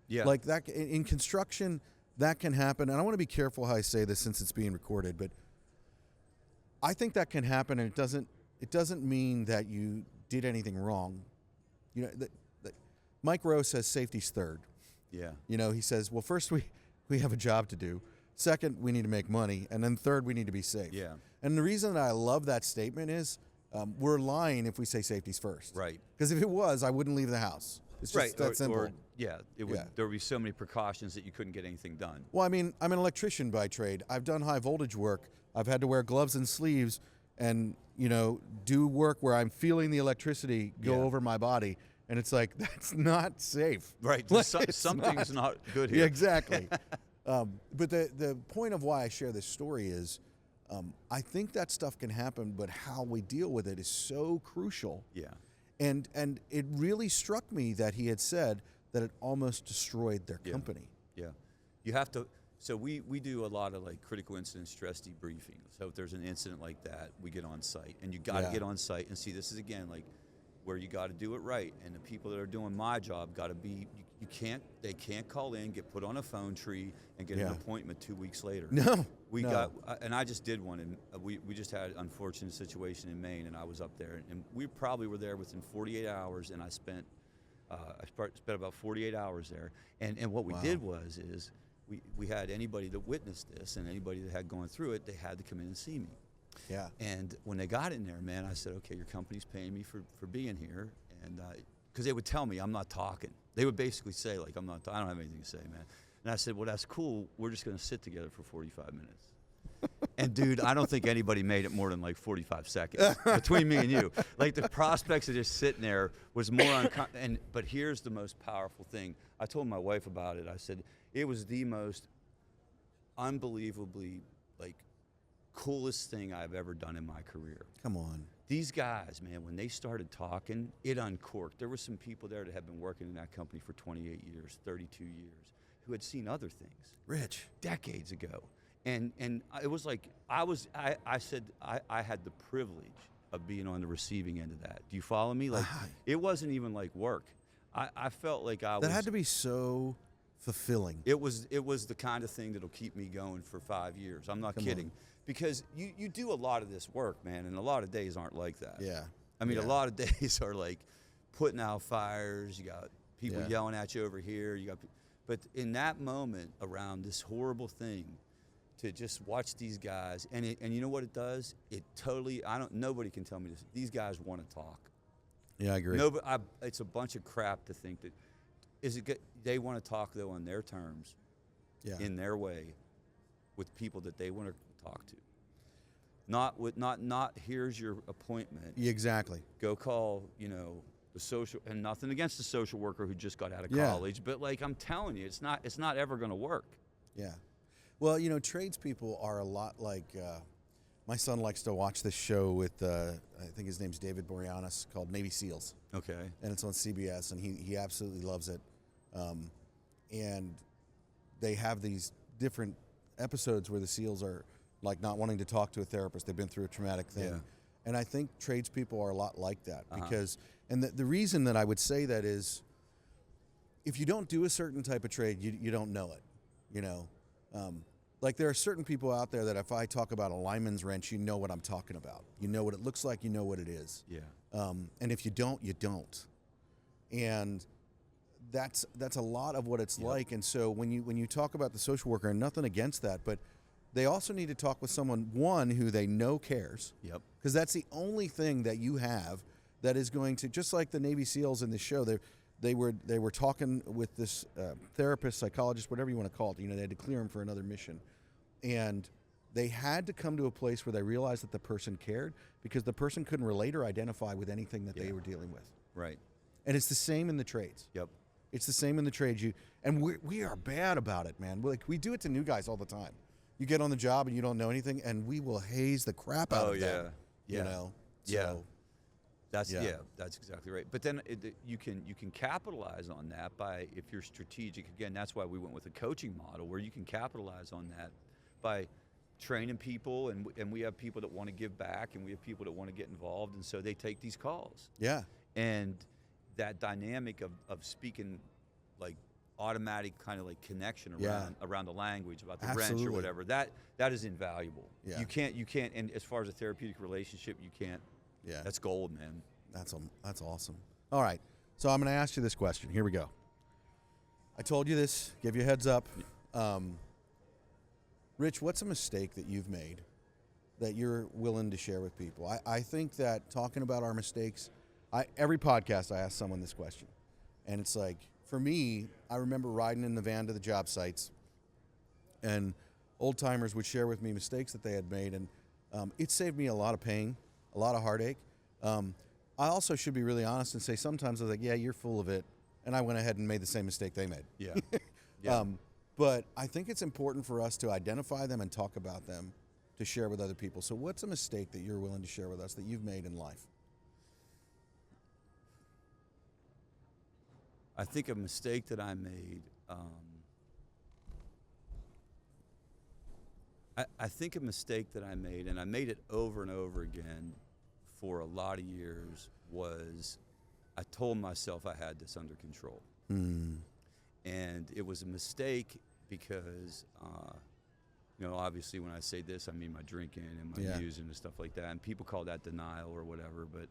Yeah. Like that in construction, that can happen. And I want to be careful how I say this since it's being recorded, but I think that can happen, and it doesn't mean that you did anything wrong. You know, Mike Rowe says safety's third. Yeah. You know, he says, well, first we have a job to do. Second, we need to make money, and then third, we need to be safe. Yeah. And the reason that I love that statement is we're lying if we say safety's first. Right. Because if it was, I wouldn't leave the house. It's just Right. that simple. Yeah. It would. Yeah. There would be so many precautions that you couldn't get anything done. Well, I mean, I'm an electrician by trade. I've done high voltage work. I've had to wear gloves and sleeves and, you know, do work where I'm feeling the electricity go Yeah. over my body. And it's like, that's not safe. Right. Like, Something's not good here. Yeah, exactly. But the point of why I share this story is I think that stuff can happen, but how we deal with it is so crucial. Yeah. And it really struck me that he had said that it almost destroyed their Yeah. company. Yeah. You have to. So we do a lot of like critical incident stress debriefing. So if there's an incident like that, we get on site, and you got to Yeah. get on site and see. This is again like where you got to do it right, and the people that are doing my job got to be. They can't call in, get put on a phone tree, and get Yeah. an appointment 2 weeks later. No. We no. got, and I just did one, and we just had an unfortunate situation in Maine, and I was up there, and we probably were there within 48 hours, and I spent about 48 hours there, and what we Wow. did was we had anybody that witnessed this, and anybody that had gone through it, they had to come in and see me. Yeah. And when they got in there, man, I said, okay, your company's paying me for being here, and because they would tell me I'm not talking. They would basically say like I don't have anything to say, man. And I said, well, that's cool. We're just going to sit together for 45 minutes. And dude, I don't think anybody made it more than like 45 seconds between me and you. Like the prospects of just sitting there was more but here's the most powerful thing. I told my wife about it. I said it was the most unbelievably like coolest thing I've ever done in my career. Come on. these guys, man, when they started talking, it uncorked. There were some people there that had been working in that company for 28 years, 32 years, who had seen other things. Rich. Decades ago. And it was like, I said I had the privilege of being on the receiving end of that. Do you follow me? Like, it wasn't even like work. I felt like I was. That had to be so fulfilling. It was the kind of thing that'll keep me going for 5 years. I'm not kidding. Because you do a lot of this work, man, and a lot of days aren't like that. Yeah. I mean, a lot of days are like putting out fires. You got people yelling at you over here. But in that moment around this horrible thing, to just watch these guys, and you know what it does? It totally. Nobody can tell me this. These guys want to talk. Yeah, I agree. It's a bunch of crap to think that. They want to talk though on their terms, in their way, with people that they want to talk to. Not here's your appointment. Yeah, exactly. Go call, the social, and nothing against the social worker who just got out of college, but like I'm telling you, it's not ever going to work. Yeah. Well, tradespeople are a lot like my son likes to watch this show with I think his name's David Boreanaz, called Navy SEALs. Okay. And it's on CBS, and he absolutely loves it. And they have these different episodes where the SEALs are like not wanting to talk to a therapist. They've been through a traumatic thing. Yeah. And I think tradespeople are a lot like that because, and the reason that I would say that is, if you don't do a certain type of trade, you don't know it, like there are certain people out there that if I talk about a lineman's wrench, you know what I'm talking about. You know what it looks like, you know what it is. Yeah. And if you don't, you don't. And that's a lot of what it's like. And so when you talk about the social worker, and nothing against that, but they also need to talk with someone, one, who they know cares. Yep. Because that's the only thing that you have that is going to, just like the Navy SEALs in this show, they were talking with this therapist, psychologist, whatever you want to call it. They had to clear him for another mission. And they had to come to a place where they realized that the person cared, because the person couldn't relate or identify with anything that they were dealing with. Right. And it's the same in the trades. Yep. It's the same in the trades. And we are bad about it, man. We do it to new guys all the time. You get on the job and you don't know anything, and we will haze the crap out of them. So, that's exactly right. But then you can capitalize on that by, if you're strategic. Again, that's why we went with a coaching model, where you can capitalize on that by training people, and we have people that want to give back, and we have people that want to get involved, and so they take these calls. Yeah. And that dynamic of speaking like automatic kind of like connection around the language about the wrench or whatever, that is invaluable. Yeah. You can't, and as far as a therapeutic relationship, you can't. Yeah. That's gold, man. That's awesome. All right. So I'm going to ask you this question. Here we go. I told you this, give you a heads up. Rich, what's a mistake that you've made that you're willing to share with people? I think that talking about our mistakes, every podcast I ask someone this question. And it's like, for me, I remember riding in the van to the job sites, and old timers would share with me mistakes that they had made, and it saved me a lot of pain, a lot of heartache. I also should be really honest and say sometimes I was like, yeah, you're full of it, and I went ahead and made the same mistake they made. Yeah. Yeah. But I think it's important for us to identify them and talk about them, to share with other people. So what's a mistake that you're willing to share with us that you've made in life? I think a mistake that I made, I think a mistake that I made, and I made it over and over again for a lot of years, was I told myself I had this under control. Mm. And it was a mistake because, obviously when I say this, I mean my drinking and my using and stuff like that. And people call that denial or whatever, but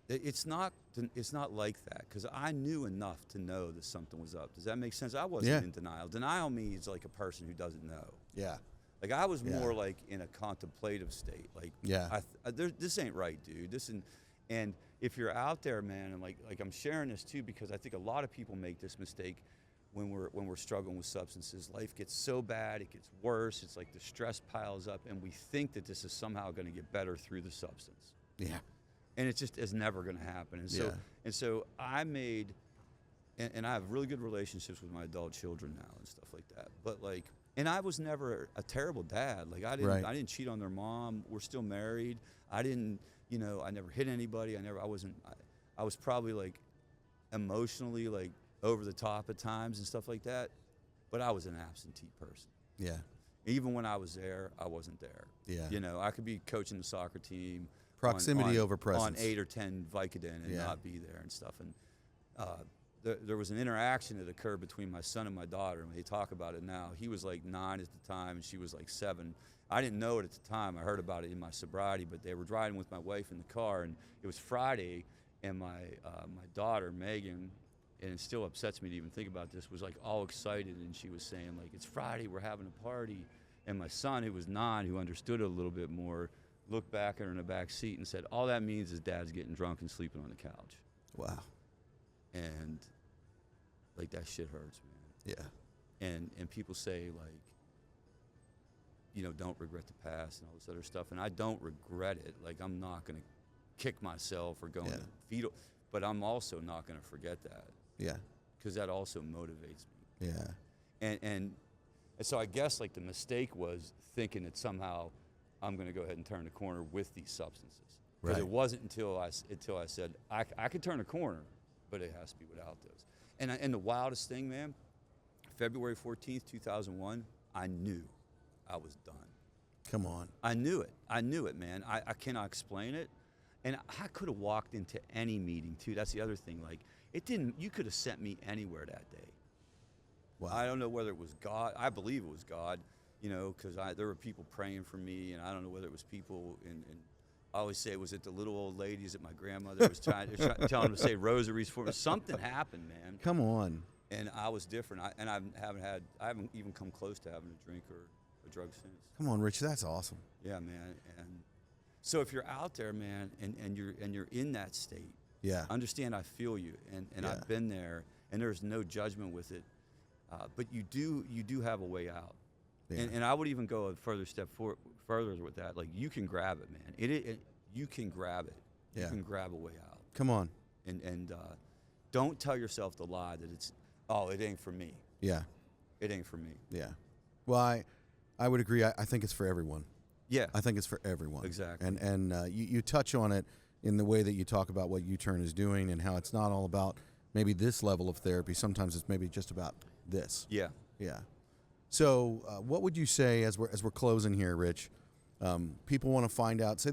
it's not like that, because I knew enough to know that something was up. Does that make sense? I wasn't in denial. Denial means like a person who doesn't know. Yeah. Like I was more like in a contemplative state. Like, this ain't right, dude. And if you're out there, man, and like I'm sharing this too, because I think a lot of people make this mistake when we're struggling with substances. Life gets so bad, it gets worse. It's like the stress piles up, and we think that this is somehow going to get better through the substance. Yeah. And it just is never going to happen. And so I made, and I have really good relationships with my adult children now and stuff like that. But like, and I was never a terrible dad. Like I didn't cheat on their mom. We're still married. I didn't you know, I never hit anybody. I was probably like emotionally like over the top at times and stuff like that, but I was an absentee person. Yeah. Even when I was there, I wasn't there. Yeah. You know, I could be coaching the soccer team. Proximity over presence. On 8 or 10 Vicodin and not be there and stuff. And there was an interaction that occurred between my son and my daughter, and they talk about it now. He was like 9 at the time, and she was like 7. I didn't know it at the time. I heard about it in my sobriety, but they were driving with my wife in the car, and it was Friday, and my daughter, Megan, and it still upsets me to even think about this, was like all excited, and she was saying like, it's Friday, we're having a party. And my son, who was 9, who understood it a little bit more, looked back at her in the back seat and said, all that means is Dad's getting drunk and sleeping on the couch. Wow. And like that shit hurts, man. Yeah. And people say like, you know, don't regret the past and all this other stuff. And I don't regret it. Like, I'm not going to kick myself or go into fetal, but I'm also not going to forget that. Yeah. Because that also motivates me. Yeah. And so I guess like the mistake was thinking that somehow I'm going to go ahead and turn the corner with these substances. Because Right. it wasn't until I said I could turn a corner, but it has to be without those. And the wildest thing, man, February 14th, 2001, I knew I was done. Come on. I knew it, man. I cannot explain it. And I could have walked into any meeting too. That's the other thing. Like, you could have sent me anywhere that day. Wow. I don't know whether it was God. I believe it was God, you know, because there were people praying for me, and I don't know whether it was people and I always say, was it the little old ladies that my grandmother was telling them to say rosaries for me? Something happened, man. Come on. And I was different. I haven't even come close to having a drink or a drug since. Come on, Rich. That's awesome. Yeah, man. And so if you're out there, man, and you're in that state, Yeah. understand I feel you, and Yeah. I've been there, and there's no judgment with it, but you do have a way out. Yeah. And I would even go a further with that. Like, you can grab it, man. You can grab it. Yeah. You can grab a way out. Come on. And don't tell yourself the lie that it ain't for me. Yeah. It ain't for me. Yeah. Well, I would agree. I think it's for everyone. Yeah. I think it's for everyone. Exactly. And you touch on it in the way that you talk about what Youturn is doing and how it's not all about maybe this level of therapy. Sometimes it's maybe just about this. Yeah. Yeah. So what would you say as we're closing here, Rich? People want to find out. Say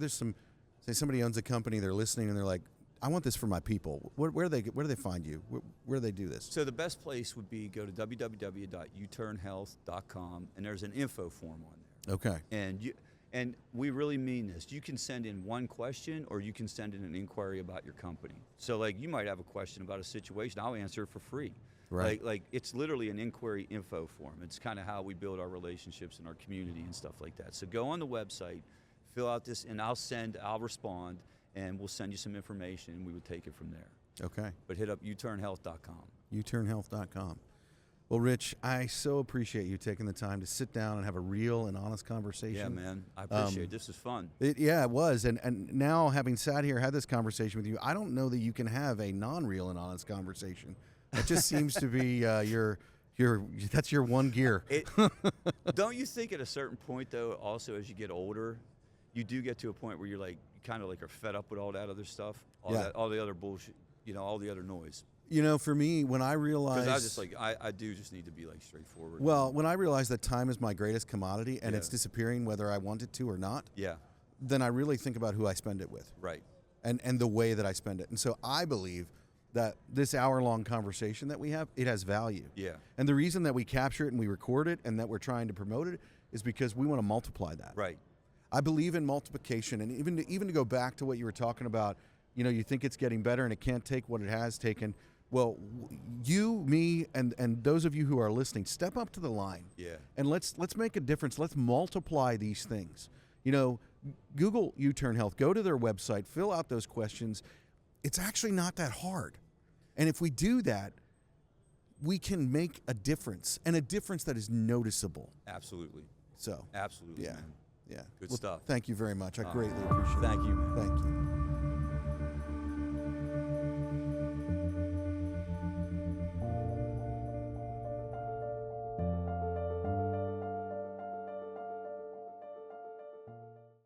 somebody owns a company, they're listening, and they're like, I want this for my people. Where do they find you? Where do they do this? So the best place would be go to www.youturnhealth.com, and there's an info form on there. Okay. And we really mean this. You can send in one question, or you can send in an inquiry about your company. So like, you might have a question about a situation. I'll answer it for free. Right. Like it's literally an inquiry info form. It's kind of how we build our relationships in our community and stuff like that. So go on the website, fill out this, and I'll respond, and we'll send you some information, and we would take it from there. Okay. But hit up youturnhealth.com. Youturnhealth.com. Well, Rich, I so appreciate you taking the time to sit down and have a real and honest conversation. Yeah, man. I appreciate it. This is fun. It was. And now, having sat here, had this conversation with you, I don't know that you can have a non-real and honest conversation. That just seems to be that's your one gear. Don't you think at a certain point, though, also as you get older, you do get to a point where you're like, you kind of like are fed up with all that other stuff, all the other bullshit, you know, all the other noise. You know, for me, when I realized... Because I was just like, I do just need to be like straightforward. Well, when I realized that time is my greatest commodity and it's disappearing whether I want it to or not, then I really think about who I spend it with. Right. And the way that I spend it. And so I believe that this hour-long conversation that we have, it has value. Yeah. And the reason that we capture it and we record it and that we're trying to promote it is because we want to multiply that. Right. I believe in multiplication. And even to go back to what you were talking about, you know, you think it's getting better and it can't take what it has taken. Well, you, me, and those of you who are listening, step up to the line. Yeah. And let's make a difference. Let's multiply these things. You know, Google Youturn Health. Go to their website. Fill out those questions. It's actually not that hard. And if we do that, we can make a difference, and a difference that is noticeable. Absolutely. So. Absolutely, Yeah. man. Yeah. Good stuff. Thank you very much. I greatly appreciate it. Thank you, man. Thank you.